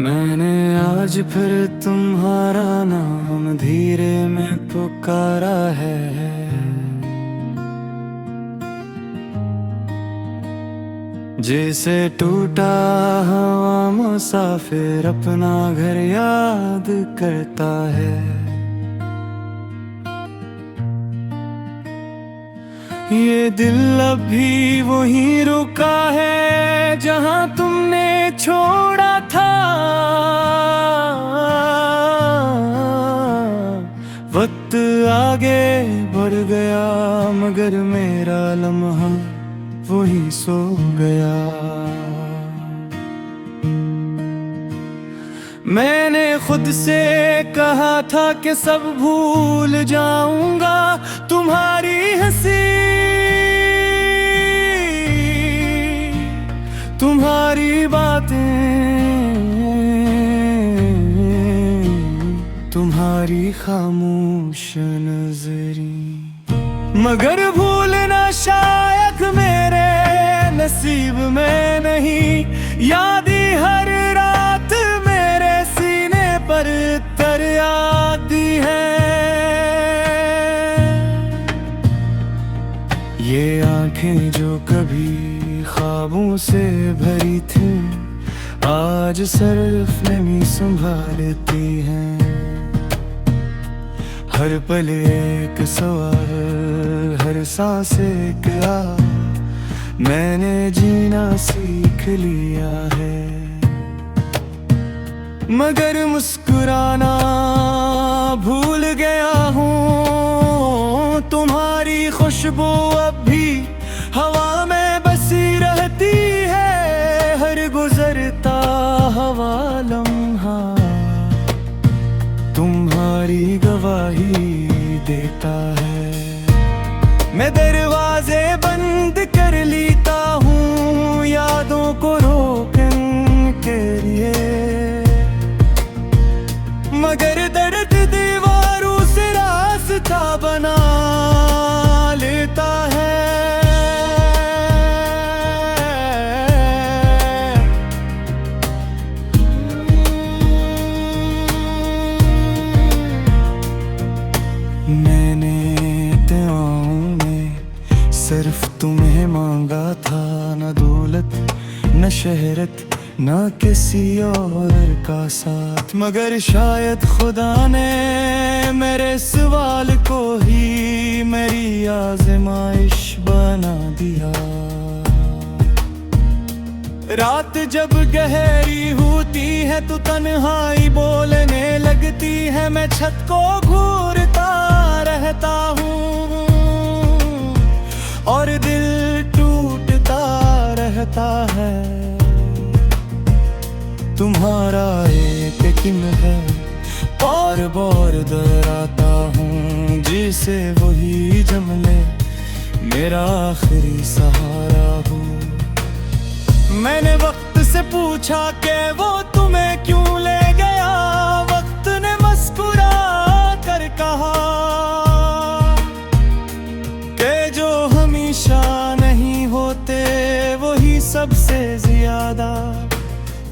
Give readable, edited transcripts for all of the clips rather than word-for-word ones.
मैंने आज फिर तुम्हारा नाम धीरे में पुकारा है। जैसे टूटा हवा मुसाफिर अपना घर याद करता है। ये दिल अभी वहीं रुका है जहां तुमने छोड़ा था। वक्त आगे बढ़ गया मगर मेरा लम्हा वही सो गया। मैंने खुद से कहा था कि सब भूल जाऊंगा तुम्हारी हंसी, तुम्हारी बातें, तुम्हारी खामोश नजरी। मगर भूलना शायद मेरे नसीब में नहीं। यादें हर रात मेरे सीने पर तर आती है। ये आंखें जो कभी ख्वाबों से भरी थी आज सिर्फ नमी संभालती हैं। हर पल एक सवाल, हर सांस एक आह, मैंने जीना सीख लिया है। मगर मुस्कुराना भूल गया हूँ। तुम्हारी खुशबू अब भी हवा में बसी रहती है। हर गुजरता हवा लम्हा तुम्हारी गवाही देता है। मैं दरवाजे बंद कर लेता हूँ यादों को रोकने के लिए। मगर दर्द दीवारों से रास्ता बना लेता है। मैंने दुआओं में सिर्फ तुम्हें मांगा था, न दौलत न शहरत न किसी और का साथ। मगर शायद खुदा ने मेरे सवाल को ही मेरी आज़माइश बना दिया। रात जब गहरी होती है तो तन्हाई बोलने लगती है। मैं छत को घूरता रहता हूँ और दिल टूटता रहता है। तुम्हारा एक है और बार डराता हूँ जिसे वही जमले मेरा आखिरी सहारा हो। मैंने वक्त से पूछा कि वो तुम्हें क्यों ले गया। वक्त ने मुस्कुरा कर कहा कि जो हमेशा नहीं होते वही सबसे ज्यादा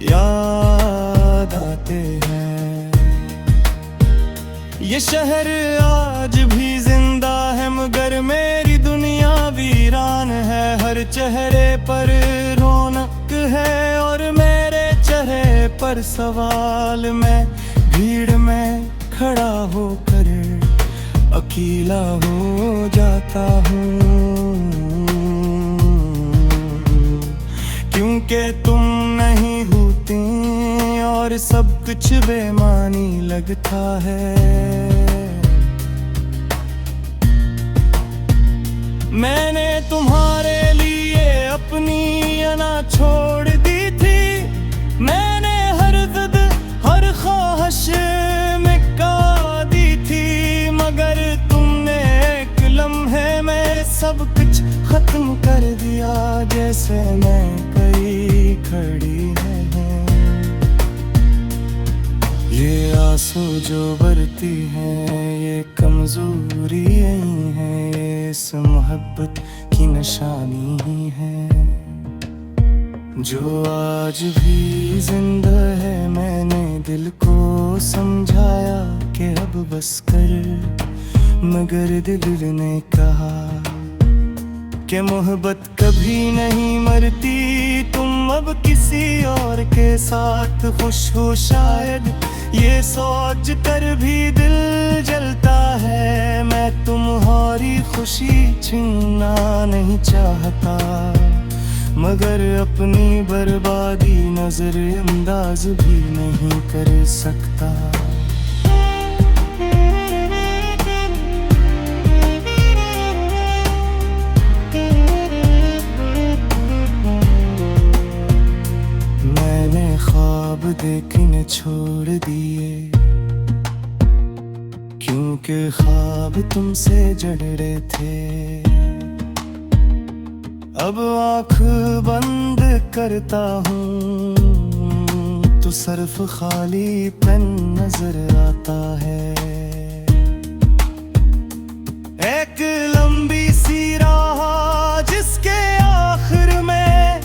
याद आते हैं। ये शहर आज भी जिंदा है मगर मेरी दुनिया वीरान है। हर चेहरे पर रौनक है और मेरे चेहरे पर सवाल। मैं भीड़ में खड़ा होकर अकेला हो जाता हूँ क्योंकि तुम नहीं होती और सब कुछ बेमानी लगता है। मैंने तुम्हारे लिए अपनी अना छोड़ दी थी। मैंने हर जिद हर ख्वाहिश मिटा दी थी। मगर तुमने एक लम्हे में सब कुछ खत्म कर दिया। जैसे मैं कहीं खड़ी है। ये आंसू जो बरती है ये कमजोरी नहीं है, ये इस मोहब्बत की निशानी है। जो आज भी जिंदा है। मैंने दिल को समझाया कि अब बस कर, मगर दिल ने कहा कि मोहब्बत कभी नहीं मरती। तुम अब किसी और के साथ खुश हो शायद, ये सोच कर भी दिल जलता है। मैं तुम्हारी खुशी छीनना नहीं चाहता, मगर अपनी बर्बादी नजरअंदाज भी नहीं कर सकता। मैंने ख्वाब देखने छोड़ दिए, क्योंकि ख्वाब तुमसे जड़ रहे थे। अब आँख बंद करता हूँ तो सिर्फ खाली पेन नजर आता है। एक लंबी सी राह जिसके आखिर में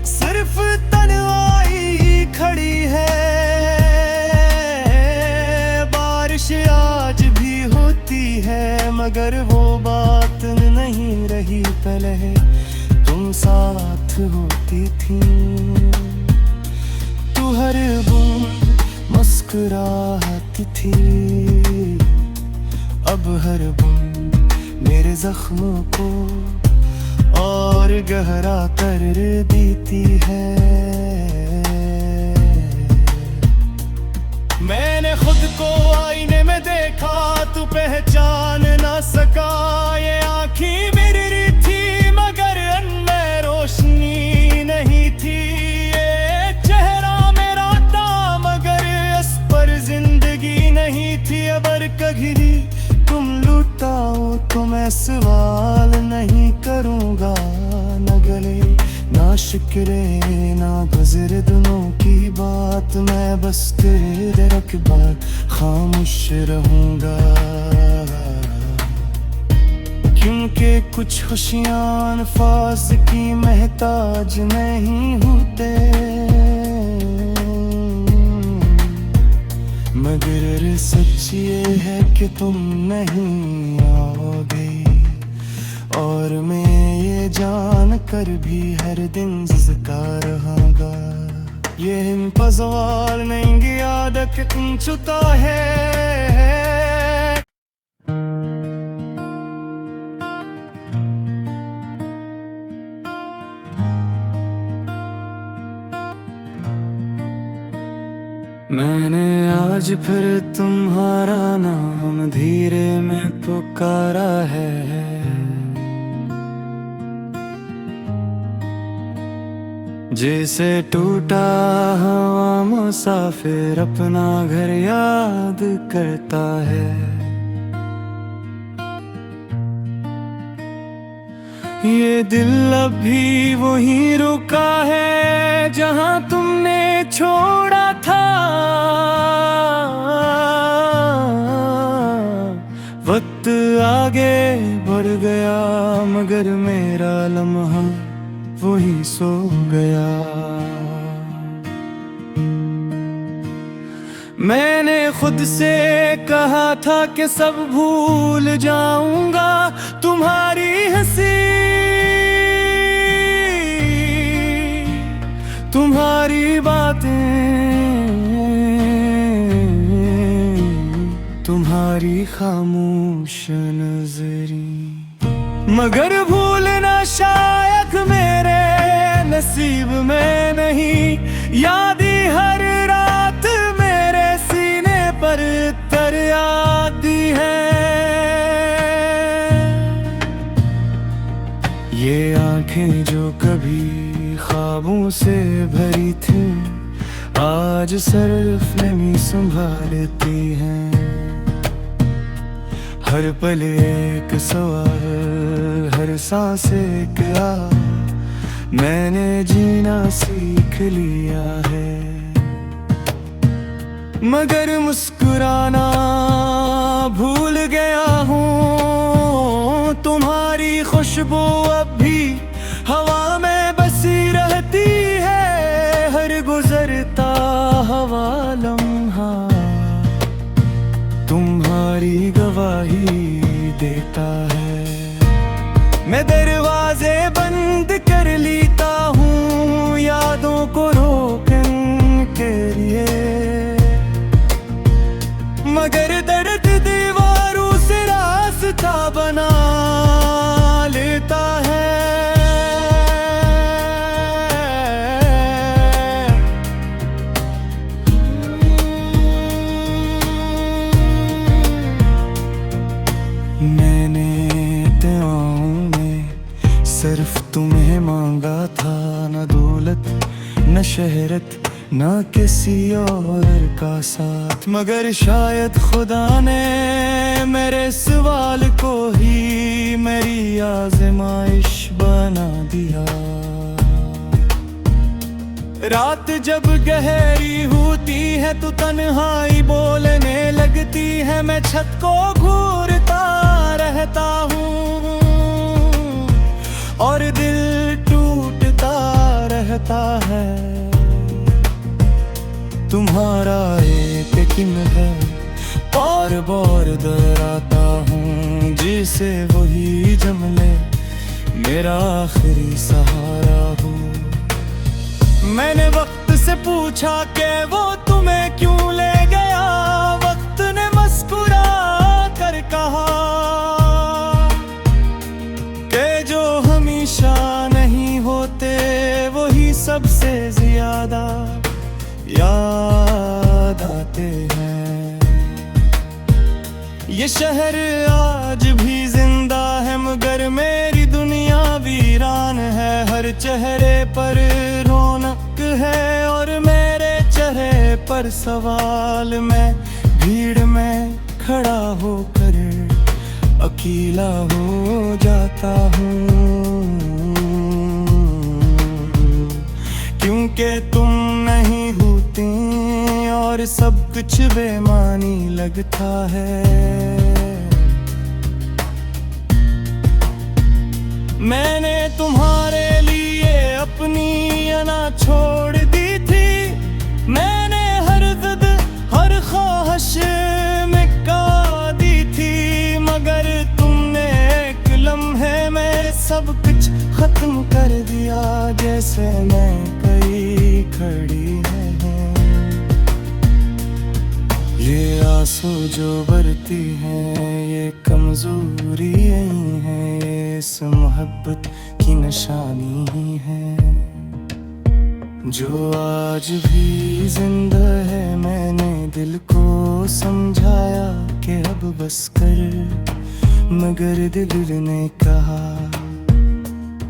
सिर्फ तन्हाई खड़ी है। बारिश आज भी होती है, मगर वो बात नहीं रही पहले। तुम साथ होती थी, तू हर बूंद मुस्कुराती थी। अब हर बूंद मेरे जख्मों को और गहरा कर देती है। मैंने खुद को आईने में देखा, तू पहचान ना सका। ये आँखें मेरी थी मगर उनमें रोशनी नहीं थी। ये चेहरा मेरा था मगर इस पर जिंदगी नहीं थी। अगर कभी तुम लुटाओ तो मैं सवाल नहीं करूँगा, न गले ना शिकरे ना गुजरे दिनों की बात। मैं बस तेरे रखबार खामोश रहूँगा, क्योंकि कुछ खुशियाँ अल्फाज की महताज नहीं होते। मगर सच ये है कि तुम नहीं आओगे, और मैं ये जान कर भी हर दिन जिंदा रहूँगा। ये हिम्मत सवाल नहीं आदत कि तुम छुता है। मैंने आज फिर तुम्हारा नाम धीरे में पुकारा है। जैसे टूटा हुआ मुसाफिर अपना घर याद करता है। ये दिल अभी वहीं रुका है जहां तुमने छोड़ा था। वक्त आगे बढ़ गया मगर मेरा लम्हा वही सो गया। मैंने खुद से कहा था कि सब भूल जाऊंगा, तुम्हारी हंसी तुम्हारी बातें तुम्हारी खामोश नजरी। मगर भूलना शायद मेरे नसीब में नहीं। यादें हर रात मेरे सीने पर तर आती है। ये आंखें जो कभी ख्वाबों से भरी थी, आज सिर्फ नमी संभालती हैं। हर पल एक सवाल, हर सांस एक आ, मैंने जीना सीख लिया है। मगर मुस्कुराना भूल गया हूँ। तुम्हारी खुशबू अब भी हवा में बसी रहती है। तुम्हारी गवाही देता है। मैं दरवाजे बंद कर लेता हूँ यादों को रोकने के लिए, मगर दर्द दीवारों से रास्ता बना लेता है। मैंने दुआओं में सिर्फ तुम्हें मांगा था, न दौलत न शहरत न किसी और का साथ, मगर शायद खुदा ने मेरे सवाल को ही मेरी आज़माइश बना दिया। रात जब गहरी होती है तो तन्हाई बोलने लगती है, मैं छत को घूरता रहता हूँ और दिल टूटता रहता है। तुम्हारा एक यकीन है बार बार डराता हूँ, जिसे वही जमले मेरा आखिरी सहारा हूँ। मैंने वक्त से पूछा कि वो तुम्हें क्यों ले गया, वक्त ने मुस्कुरा कर कहा कि जो हमेशा नहीं होते वही सबसे ज्यादा याद आते हैं। ये शहर आज भी जिंदा है मगर मेरी दुनिया वीरान है। हर चेहरे पर रौनक है और मेरे चेहरे पर सवाल। मैं भीड़ में खड़ा होकर अकेला हो जाता हूँ, क्योंकि तुम नहीं होती और सब कुछ बेमानी लगता है। मैंने तुम्हारे लिए अपनी अना छोड़ दी थी, मैंने हर जिद हर ख्वाहिश मिटा दी थी, मगर तुमने एक लम्हे में सब कुछ खत्म कर दिया। जैसे मैं कहीं खड़ी है ये आंसू जो बरती है, ये कमजोरी नहीं है, ये इस मोहब्बत की निशानी ही है जो आज भी जिंदा है। मैंने दिल को समझाया कि अब बस कर, मगर दिल ने कहा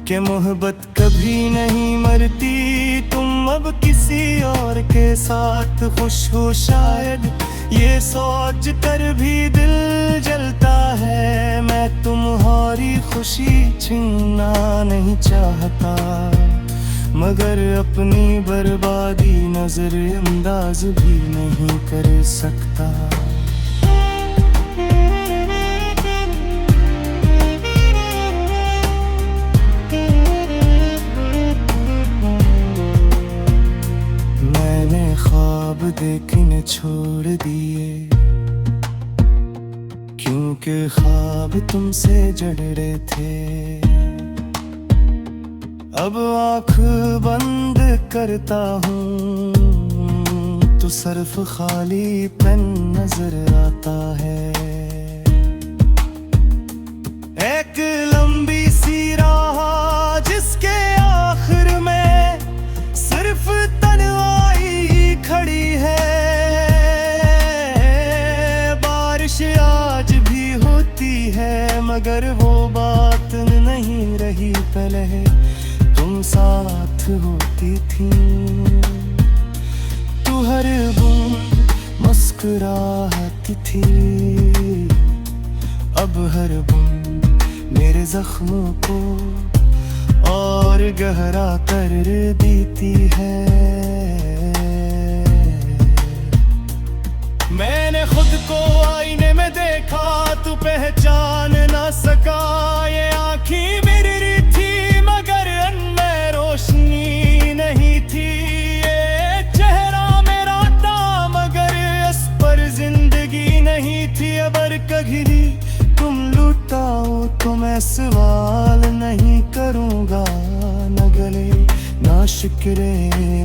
कि मोहब्बत कभी नहीं मरती। तुम अब किसी और के साथ खुश हो शायद, ये सोच कर भी दिल जलता है। मैं तुम्हारी खुशी छीनना नहीं चाहता, मगर अपनी बर्बादी नजरअंदाज भी नहीं कर सकता। मैंने ख्वाब देखने छोड़ दिए, क्योंकि ख्वाब तुमसे जड़े थे। अब आँख बंद करता हूँ तो सिर्फ खाली पेन नजर आता है। एक लंबी सी राह जिसके आखिर में सिर्फ तन्हाई खड़ी है। बारिश आज भी होती है मगर वो बात नहीं रही पहले, तुम साथ होती थी। तू हर बूंद मुस्कुराती थी, अब हर बूंद मेरे जख्मों को और गहरा कर देती है। मैंने खुद को आईने में देखा तू पहचान ना सका। ये आँखें मेरी थी मगर उनमें रोशनी नहीं थी। ये चेहरा मेरा था मगर इस पर जिंदगी नहीं थी। अब पर कभी तुम लुटाओ तो मैं सवाल नहीं करूँगा। न गले ना शिकरे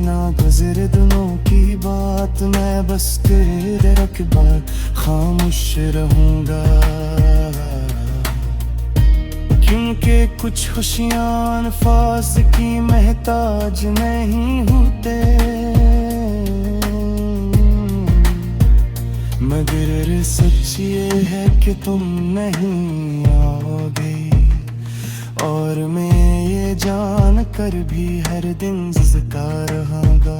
ना गुजरे दिनों की बात, मैं बस तेरे रखबार खामोश रहूँगा। क्योंकि कुछ खुशियाँ अल्फाज की महताज नहीं होते, मगर सच ये है कि तुम नहीं आओगे। और मैं ये जान कर भी हर दिन जिज़का रहूँगा।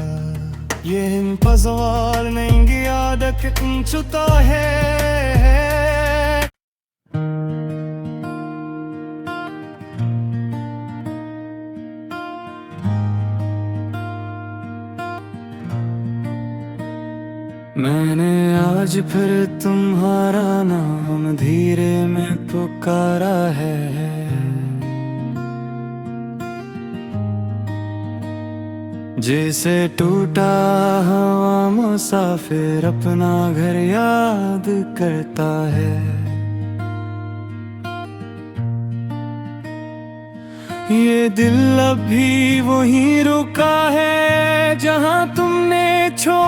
ये पजवाल नहीं आदत तुम छुता है। मैंने आज फिर तुम्हारा नाम धीरे में पुकारा है। जैसे टूटा हुआ मुसाफिर अपना घर याद करता है। ये दिल अभी वहीं रुका है जहां तुमने छोड़ा।